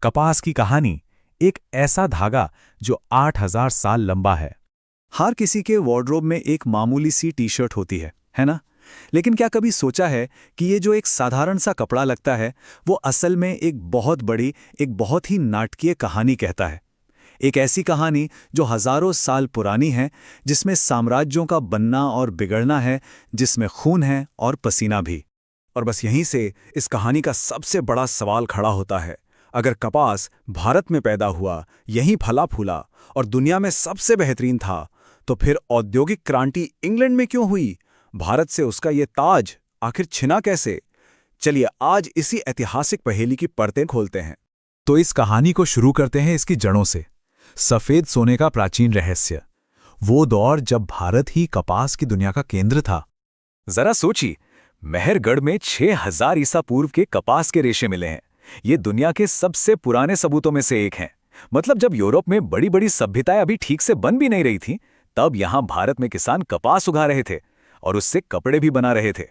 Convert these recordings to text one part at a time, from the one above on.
कपास की कहानी, एक ऐसा धागा जो 8000 साल लंबा है। हर किसी के वार्डरोब में एक मामूली सी टी शर्ट होती है ना? लेकिन क्या कभी सोचा है कि ये जो एक साधारण सा कपड़ा लगता है, वो असल में एक बहुत बड़ी, एक बहुत ही नाटकीय कहानी कहता है। एक ऐसी कहानी जो हजारों साल पुरानी है, जिसमें साम्राज्यों का बनना और बिगड़ना है, जिसमें खून है और पसीना भी। और बस यहीं से इस कहानी का सबसे बड़ा सवाल खड़ा होता है। अगर कपास भारत में पैदा हुआ, यहीं फला फूला और दुनिया में सबसे बेहतरीन था, तो फिर औद्योगिक क्रांति इंग्लैंड में क्यों हुई? भारत से उसका ये ताज आखिर छिना कैसे? चलिए आज इसी ऐतिहासिक पहेली की परतें खोलते हैं। तो इस कहानी को शुरू करते हैं इसकी जड़ों से। सफेद सोने का प्राचीन रहस्य, वो दौर जब भारत ही कपास की दुनिया का केंद्र था। जरा सोचिए, मेहरगढ़ में 6000 ईसा पूर्व के कपास के रेशे मिले हैं। ये दुनिया के सबसे पुराने सबूतों में से एक हैं। मतलब जब यूरोप में बड़ी बड़ी सभ्यताएं अभी ठीक से बन भी नहीं रही थीं, तब यहां भारत में किसान कपास उगा रहे थे और उससे कपड़े भी बना रहे थे।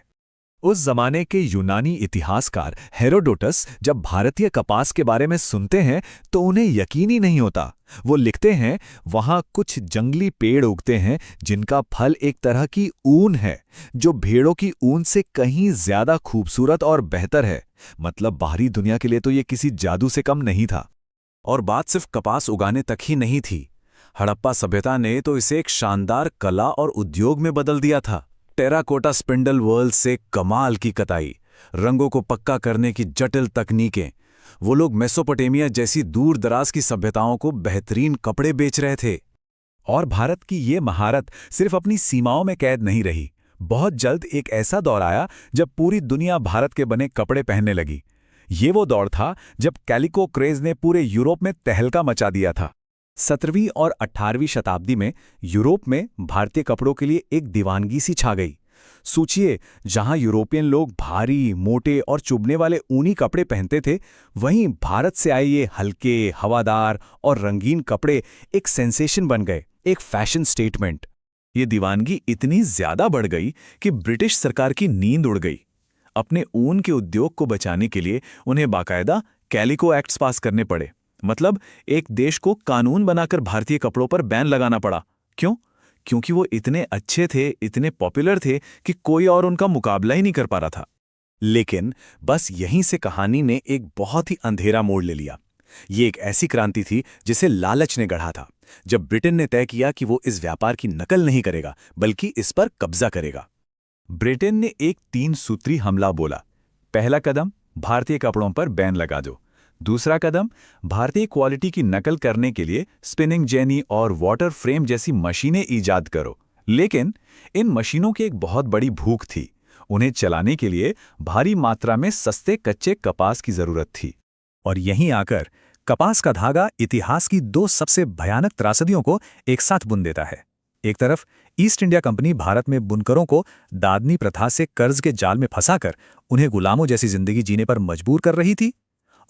उस जमाने के यूनानी इतिहासकार हेरोडोटस जब भारतीय कपास के बारे में सुनते हैं तो उन्हें यकीन ही नहीं होता। वो लिखते हैं, वहां कुछ जंगली पेड़ उगते हैं जिनका फल एक तरह की ऊन है, जो भेड़ों की ऊन से कहीं ज्यादा खूबसूरत और बेहतर है। मतलब बाहरी दुनिया के लिए तो ये किसी जादू से कम नहीं था। और बात सिर्फ कपास उगाने तक ही नहीं थी। हड़प्पा सभ्यता ने तो इसे एक शानदार कला और उद्योग में बदल दिया था। टेराकोटा स्पिंडल वर्ल्ड से कमाल की कताई, रंगों को पक्का करने की जटिल तकनीकें। वो लोग मेसोपोटामिया जैसी दूर दराज की सभ्यताओं को बेहतरीन कपड़े बेच रहे थे। और भारत की ये महारत सिर्फ अपनी सीमाओं में कैद नहीं रही। बहुत जल्द एक ऐसा दौर आया जब पूरी दुनिया भारत के बने कपड़े पहनने लगी। ये वो दौर था जब कैलिको क्रेज ने पूरे यूरोप में तहलका मचा दिया था। 17वीं और 18वीं शताब्दी में यूरोप में भारतीय कपड़ों के लिए एक दीवानगी सी छा गई। सोचिए, जहां यूरोपियन लोग भारी, मोटे और चुभने वाले ऊनी कपड़े पहनते थे, वहीं भारत से आए ये हल्के, हवादार और रंगीन कपड़े एक सेंसेशन बन गए, एक फैशन स्टेटमेंट। ये दीवानगी इतनी ज्यादा बढ़ गई कि ब्रिटिश सरकार की नींद उड़ गई। अपने ऊन के उद्योग को बचाने के लिए उन्हें बाकायदा कैलिको एक्ट्स पास करने पड़े। मतलब एक देश को कानून बनाकर भारतीय कपड़ों पर बैन लगाना पड़ा। क्यों? क्योंकि वो इतने अच्छे थे, इतने पॉपुलर थे कि कोई और उनका मुकाबला ही नहीं कर पा रहा था। लेकिन बस यहीं से कहानी ने एक बहुत ही अंधेरा मोड़ ले लिया। ये एक ऐसी क्रांति थी जिसे लालच ने गढ़ा था, जब ब्रिटेन ने तय किया कि वो इस व्यापार की नकल नहीं करेगा, बल्कि इस पर कब्जा करेगा। ब्रिटेन ने एक 3 सूत्री हमला बोला। पहला कदम, भारतीय कपड़ों पर बैन लगा दो। दूसरा कदम, भारतीय क्वालिटी की नकल करने के लिए स्पिनिंग जेनी और वाटर फ्रेम जैसी मशीनें ईजाद करो। लेकिन इन मशीनों की एक बहुत बड़ी भूख थी। उन्हें चलाने के लिए भारी मात्रा में सस्ते कच्चे कपास की जरूरत थी। और यहीं आकर कपास का धागा इतिहास की 2 सबसे भयानक त्रासदियों को एक साथ बुन देता है। एक तरफ ईस्ट इंडिया कंपनी भारत में बुनकरों को दादनी प्रथा से कर्ज के जाल में फंसाकर उन्हें गुलामों जैसी जिंदगी जीने पर मजबूर कर रही थी,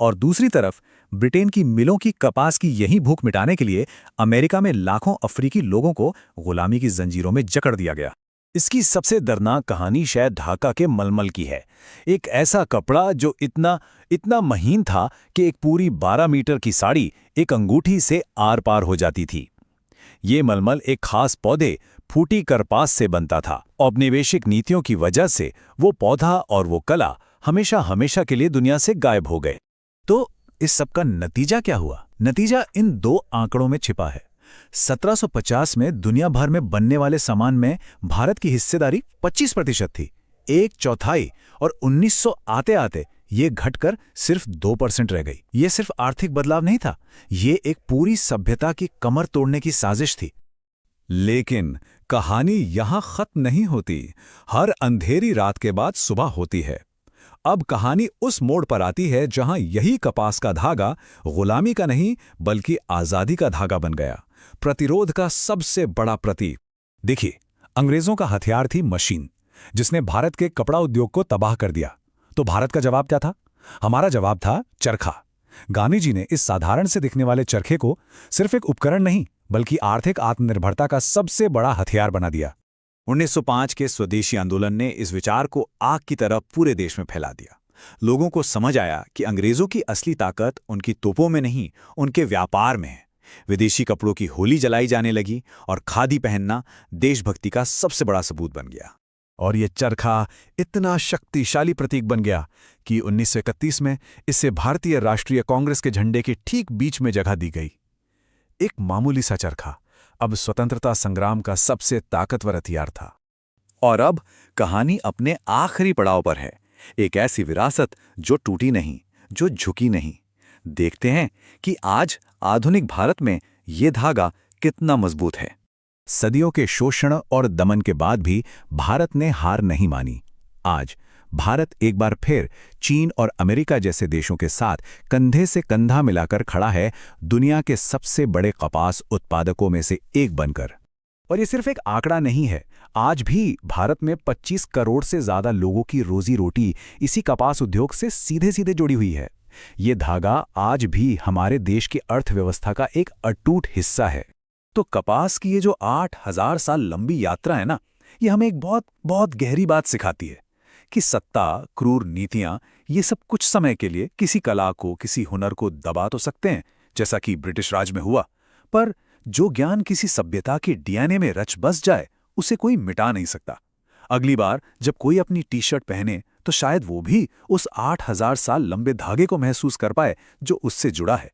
और दूसरी तरफ ब्रिटेन की मिलों की कपास की यही भूख मिटाने के लिए अमेरिका में लाखों अफ्रीकी लोगों को गुलामी की जंजीरों में जकड़ दिया गया। इसकी सबसे दर्दनाक कहानी शायद ढाका के मलमल की है। एक ऐसा कपड़ा जो इतना महीन था कि एक पूरी 12 मीटर की साड़ी एक अंगूठी से आर पार हो जाती थी। ये मलमल एक खास पौधे फूटी करपास से बनता था। औपनिवेशिक नीतियों की वजह से वो पौधा और वो कला हमेशा हमेशा के लिए दुनिया से गायब हो गए। तो इस सब का नतीजा क्या हुआ? नतीजा इन 2 आंकड़ों में छिपा है। 1750 में दुनिया भर में बनने वाले सामान में भारत की हिस्सेदारी 25% थी, 1/4, और 1900 आते आते ये घटकर सिर्फ 2% रह गई। ये सिर्फ आर्थिक बदलाव नहीं था, ये एक पूरी सभ्यता की कमर तोड़ने की साजिश थी। लेकिन कहानी यहां खत्म नहीं होती। हर अंधेरी रात के बाद सुबह होती है। अब कहानी उस मोड़ पर आती है जहां यही कपास का धागा गुलामी का नहीं बल्कि आजादी का धागा बन गया, प्रतिरोध का सबसे बड़ा प्रतीक। देखिए, अंग्रेजों का हथियार थी मशीन, जिसने भारत के कपड़ा उद्योग को तबाह कर दिया। तो भारत का जवाब क्या था? हमारा जवाब था चरखा। गांधी जी ने इस साधारण से दिखने वाले चरखे को सिर्फ एक उपकरण नहीं बल्कि आर्थिक आत्मनिर्भरता का सबसे बड़ा हथियार बना दिया। 1905 के स्वदेशी आंदोलन ने इस विचार को आग की तरह पूरे देश में फैला दिया। लोगों को समझ आया कि अंग्रेजों की असली ताकत उनकी तोपों में नहीं, उनके व्यापार में है। विदेशी कपड़ों की होली जलाई जाने लगी और खादी पहनना देशभक्ति का सबसे बड़ा सबूत बन गया। और ये चरखा इतना शक्तिशाली प्रतीक बन गया कि 1931 में इसे भारतीय राष्ट्रीय कांग्रेस के झंडे के ठीक बीच में जगह दी गई। एक मामूली सा चरखा अब स्वतंत्रता संग्राम का सबसे ताकतवर हथियार था। और अब कहानी अपने आखिरी पड़ाव पर है, एक ऐसी विरासत जो टूटी नहीं, जो झुकी नहीं। देखते हैं कि आज आधुनिक भारत में ये धागा कितना मजबूत है। सदियों के शोषण और दमन के बाद भी भारत ने हार नहीं मानी। आज भारत एक बार फिर चीन और अमेरिका जैसे देशों के साथ कंधे से कंधा मिलाकर खड़ा है, दुनिया के सबसे बड़े कपास उत्पादकों में से एक बनकर। और ये सिर्फ एक आंकड़ा नहीं है, आज भी भारत में 25 करोड़ से ज्यादा लोगों की रोजी रोटी इसी कपास उद्योग से सीधे सीधे जुड़ी हुई है। ये धागा आज भी हमारे देश की अर्थव्यवस्था का एक अटूट हिस्सा है। तो कपास की ये जो 8,000 साल लंबी यात्रा है ना, ये हमें एक बहुत बहुत गहरी बात सिखाती है कि सत्ता, क्रूर नीतियां, ये सब कुछ समय के लिए किसी कला को, किसी हुनर को दबा तो सकते हैं, जैसा कि ब्रिटिश राज में हुआ, पर जो ज्ञान किसी सभ्यता के डीएनए में रच बस जाए, उसे कोई मिटा नहीं सकता। अगली बार जब कोई अपनी टी शर्ट पहने तो शायद वो भी उस 8,000 साल लंबे धागे को महसूस कर पाए जो उससे जुड़ा है।